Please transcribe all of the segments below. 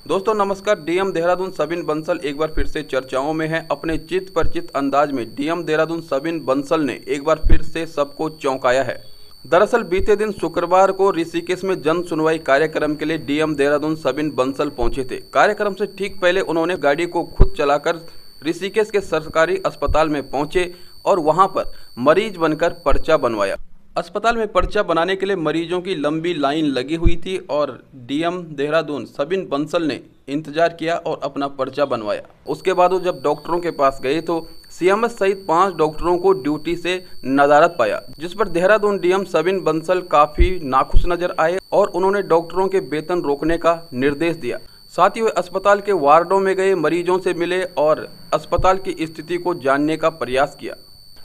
दोस्तों नमस्कार। डीएम देहरादून सबिन बंसल एक बार फिर से चर्चाओं में है। अपने चित परिचित अंदाज में डीएम देहरादून सबिन बंसल ने एक बार फिर से सबको चौंकाया है। दरअसल बीते दिन शुक्रवार को ऋषिकेश में जन सुनवाई कार्यक्रम के लिए डीएम देहरादून सबिन बंसल पहुंचे थे। कार्यक्रम से ठीक पहले उन्होंने गाड़ी को खुद चलाकर ऋषिकेश के सरकारी अस्पताल में पहुंचे और वहां पर मरीज बनकर पर्चा बनवाया। अस्पताल में पर्चा बनाने के लिए मरीजों की लंबी लाइन लगी हुई थी और डीएम देहरादून सबिन बंसल ने इंतजार किया और अपना पर्चा बनवाया। उसके बाद वो जब डॉक्टरों के पास गए तो सीएमएस सहित 5 डॉक्टरों को ड्यूटी से नदारद पाया, जिस पर देहरादून डीएम सबिन बंसल काफ़ी नाखुश नजर आए और उन्होंने डॉक्टरों के वेतन रोकने का निर्देश दिया। साथ ही वे अस्पताल के वार्डों में गए, मरीजों से मिले और अस्पताल की स्थिति को जानने का प्रयास किया।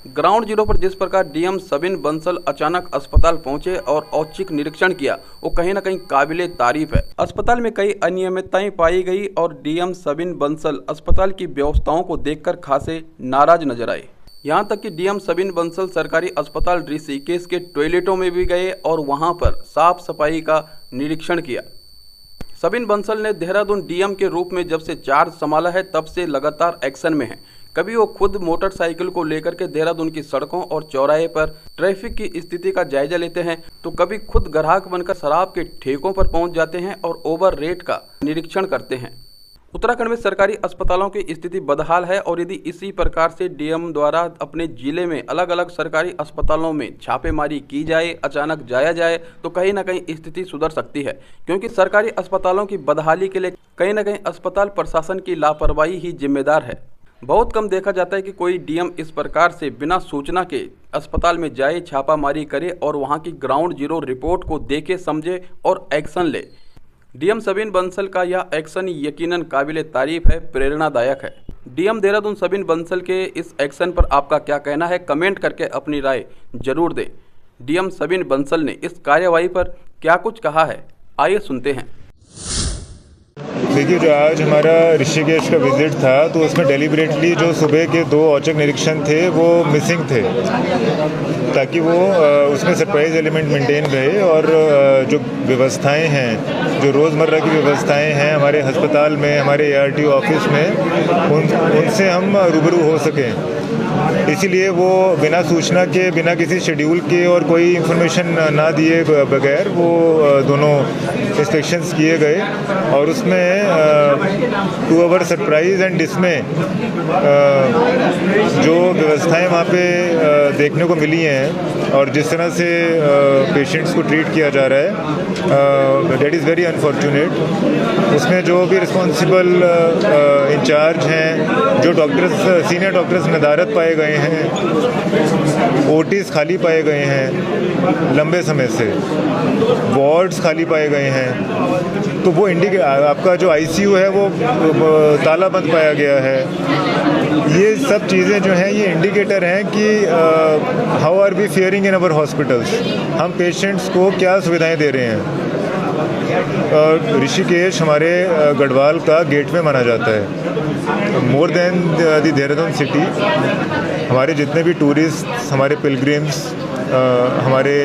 ग्राउंड जीरो पर जिस प्रकार डीएम सबिन बंसल अचानक अस्पताल पहुंचे और औचक निरीक्षण किया, वो कहीं न कहीं काबिले तारीफ है। अस्पताल में कई अनियमितताएं पाई गई और डीएम सबिन बंसल अस्पताल की व्यवस्थाओं को देखकर खासे नाराज नजर आए। यहां तक कि डीएम सबिन बंसल सरकारी अस्पताल ऋषिकेश के टॉयलेटों में भी गए और वहां पर साफ सफाई का निरीक्षण किया। सबिन बंसल ने देहरादून डीएम के रूप में जब से चार्ज संभाला है तब से लगातार एक्शन में है। कभी वो खुद मोटरसाइकिल को लेकर के देहरादून की सड़कों और चौराहे पर ट्रैफिक की स्थिति का जायजा लेते हैं, तो कभी खुद ग्राहक बनकर शराब के ठेकों पर पहुंच जाते हैं और ओवर रेट का निरीक्षण करते हैं। उत्तराखंड में सरकारी अस्पतालों की स्थिति बदहाल है और यदि इसी प्रकार से डीएम द्वारा अपने जिले में अलग अलग सरकारी अस्पतालों में छापेमारी की जाए, अचानक जाया जाए, तो कहीं ना कहीं स्थिति सुधर सकती है। क्योंकि सरकारी अस्पतालों की बदहाली के लिए कहीं ना कहीं अस्पताल प्रशासन की लापरवाही ही जिम्मेदार है। बहुत कम देखा जाता है कि कोई डीएम इस प्रकार से बिना सूचना के अस्पताल में जाए, छापामारी करे और वहां की ग्राउंड जीरो रिपोर्ट को देखे, समझे और एक्शन ले। डीएम सबिन बंसल का यह एक्शन यकीनन काबिले तारीफ है, प्रेरणादायक है। डीएम देहरादून सबिन बंसल के इस एक्शन पर आपका क्या कहना है, कमेंट करके अपनी राय जरूर दें। डीएम सबिन बंसल ने इस कार्यवाही पर क्या कुछ कहा है, आइए सुनते हैं। देखिए, जो आज हमारा ऋषिकेश का विजिट था तो उसमें डेलिबरेटली जो सुबह के 2 औचक निरीक्षण थे वो मिसिंग थे, ताकि वो उसमें सरप्राइज एलिमेंट मेंटेन रहे और जो व्यवस्थाएं हैं, जो रोज़मर्रा की व्यवस्थाएं हैं हमारे अस्पताल में, हमारे एआरटी ऑफिस में, उनसे हम रूबरू हो सकें। इसीलिए वो बिना सूचना के, बिना किसी शेड्यूल के और कोई इन्फॉर्मेशन ना दिए बगैर वो दोनों इंस्पेक्शंस किए गए और उसमें to our surprise and dismay जो व्यवस्थाएं वहाँ पे देखने को मिली हैं और जिस तरह से पेशेंट्स को ट्रीट किया जा रहा है, दैट इज़ वेरी अनफॉर्चुनेट। उसमें जो भी रिस्पॉन्सिबल इंचार्ज हैं, जो डॉक्टर्स, सीनियर डॉक्टर्स नदारद पाए गए हैं, ओटीज खाली पाए गए हैं लंबे समय से, वार्ड्स खाली पाए गए हैं, तो वो आपका जो आईसीयू है वो ताला बंद पाया गया है। ये सब चीज़ें जो हैं ये इंडिकेटर हैं कि how are we faring in our hospitals, हम पेशेंट्स को क्या सुविधाएं दे रहे हैं। ऋषिकेश हमारे गढ़वाल का गेटवे माना जाता है, more than the Dehradun city. हमारे जितने भी टूरिस्ट, हमारे पिलग्रिम्स, हमारे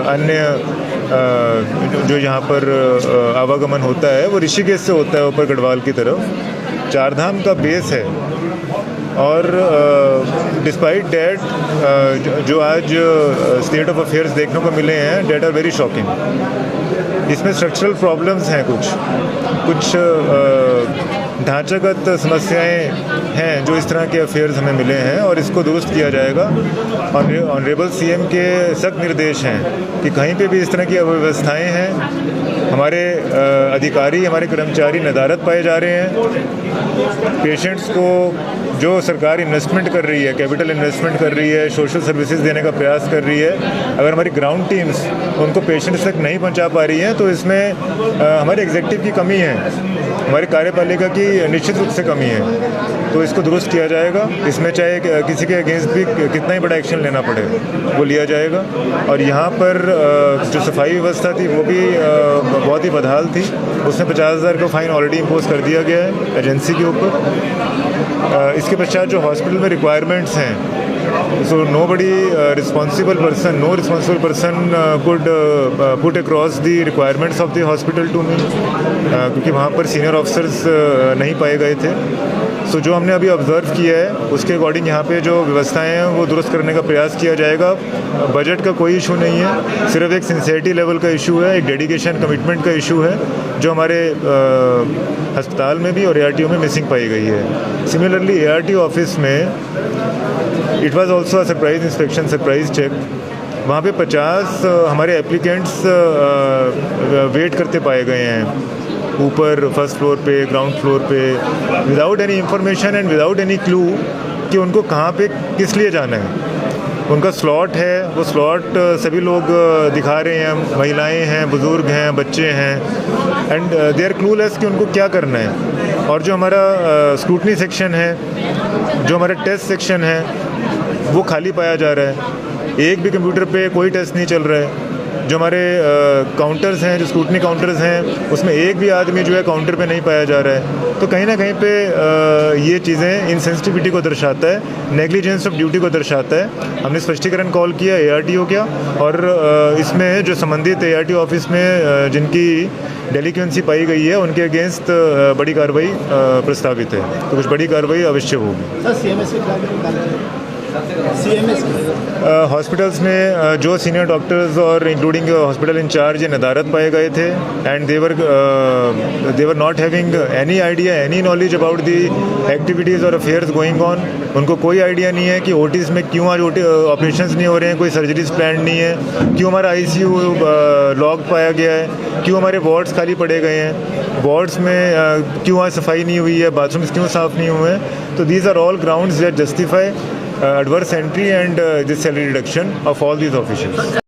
अन्य जो यहाँ पर आवागमन होता है वो ऋषिकेश से होता है ऊपर गढ़वाल की तरफ। 4 धाम का बेस है और डिस्पाइट डैट जो आज स्टेट ऑफ अफेयर्स देखने को मिले हैं, डेट आर वेरी शॉकिंग। इसमें स्ट्रक्चरल प्रॉब्लम्स हैं, कुछ ढांचागत समस्याएं हैं जो इस तरह के अफेयर्स हमें मिले हैं और इसको दुरुस्त किया जाएगा। ऑनरेबल सीएम के सख्त निर्देश हैं कि कहीं पे भी इस तरह की अव्यवस्थाएं हैं, हमारे अधिकारी, हमारे कर्मचारी नदारद पाए जा रहे हैं। पेशेंट्स को जो सरकार इन्वेस्टमेंट कर रही है, कैपिटल इन्वेस्टमेंट कर रही है, सोशल सर्विसेज देने का प्रयास कर रही है, अगर हमारी ग्राउंड टीम्स उनको पेशेंट्स तक नहीं पहुंचा पा रही हैं तो इसमें हमारे एग्जीक्यूटिव की कमी है, हमारी कार्यपालिका की निश्चित रूप से कमी है। तो इसको दुरुस्त किया जाएगा। इसमें चाहे किसी के अगेंस्ट भी कितना ही बड़ा एक्शन लेना पड़े वो लिया जाएगा। और यहाँ पर जो सफाई व्यवस्था थी वो भी बहुत ही बदहाल थी, उसमें 50,000 का फाइन ऑलरेडी इम्पोज कर दिया गया है एजेंसी के ऊपर। इसके पश्चात जो हॉस्पिटल में रिक्वायरमेंट्स हैं So nobody responsible person, no responsible person could put across the requirements of the hospital to me, क्योंकि वहाँ पर सीनियर ऑफिसर्स नहीं पाए गए थे. सो जो हमने अभी ऑब्ज़र्व किया है उसके अकॉर्डिंग यहाँ पे जो व्यवस्थाएं हैं वो दुरुस्त करने का प्रयास किया जाएगा. बजट का कोई इशू नहीं है, सिर्फ एक सिंसियरिटी लेवल का इशू है, एक डेडिकेशन कमिटमेंट का इशू है जो हमारे अस्पताल में भी और ARTO में मिसिंग पाई गई है. सिमिलरली ARTO ऑफिस में it was also a surprise inspection, surprise check. वहाँ पे 50 हमारे एप्लीकेंट्स वेट करते पाए गए हैं ऊपर फर्स्ट फ्लोर पे, ग्राउंड फ्लोर पे, without any information and without any clue कि उनको कहाँ पे किस लिए जाना है. उनका स्लॉट है, वो स्लॉट सभी लोग दिखा रहे हैं, महिलाएं हैं, बुज़ुर्ग हैं, बच्चे हैं, एंड दे आर क्लूलेस कि उनको क्या करना है. और जो हमारा स्क्रूटनी सेक्शन है, जो हमारा टेस्ट सेक्शन है, वो खाली पाया जा रहा है. एक भी कंप्यूटर पे कोई टेस्ट नहीं चल रहा है. जो हमारे काउंटर्स हैं, जो स्क्रूटनी काउंटर्स हैं, उसमें एक भी आदमी जो है काउंटर पे नहीं पाया जा रहा है. तो कहीं ना कहीं पे ये चीज़ें इनसेंसिटिविटी को दर्शाता है, नेग्लिजेंस ऑफ ड्यूटी को दर्शाता है. हमने स्पष्टीकरण कॉल किया ARTO का, और इसमें जो संबंधित ARTO ऑफिस में जिनकी डेलिक्वेंसी पाई गई है उनके अगेंस्ट बड़ी कार्रवाई प्रस्तावित है. तो कुछ बड़ी कार्रवाई अवश्य होगी. हॉस्पिटल्स में जो सीनियर डॉक्टर्स और इंक्लूडिंग हॉस्पिटल इंचार्ज नदारत पाए गए थे, and they were not having any idea, any knowledge about the activities और अफेयर्स गोइंग ऑन. उनको कोई आइडिया नहीं है कि OTs में क्यों आज ऑपरेशंस नहीं हो रहे हैं, कोई सर्जरीज प्लान नहीं है, क्यों हमारा ICU लॉक पाया गया है, क्यों हमारे वार्ड्स खाली पड़े गए हैं, वार्ड्स में क्यों आज सफाई नहीं हुई है, बाथरूम्स क्यों साफ़ नहीं हुए हैं. तो these are all grounds that justify adverse entry and this salary reduction of all these officials.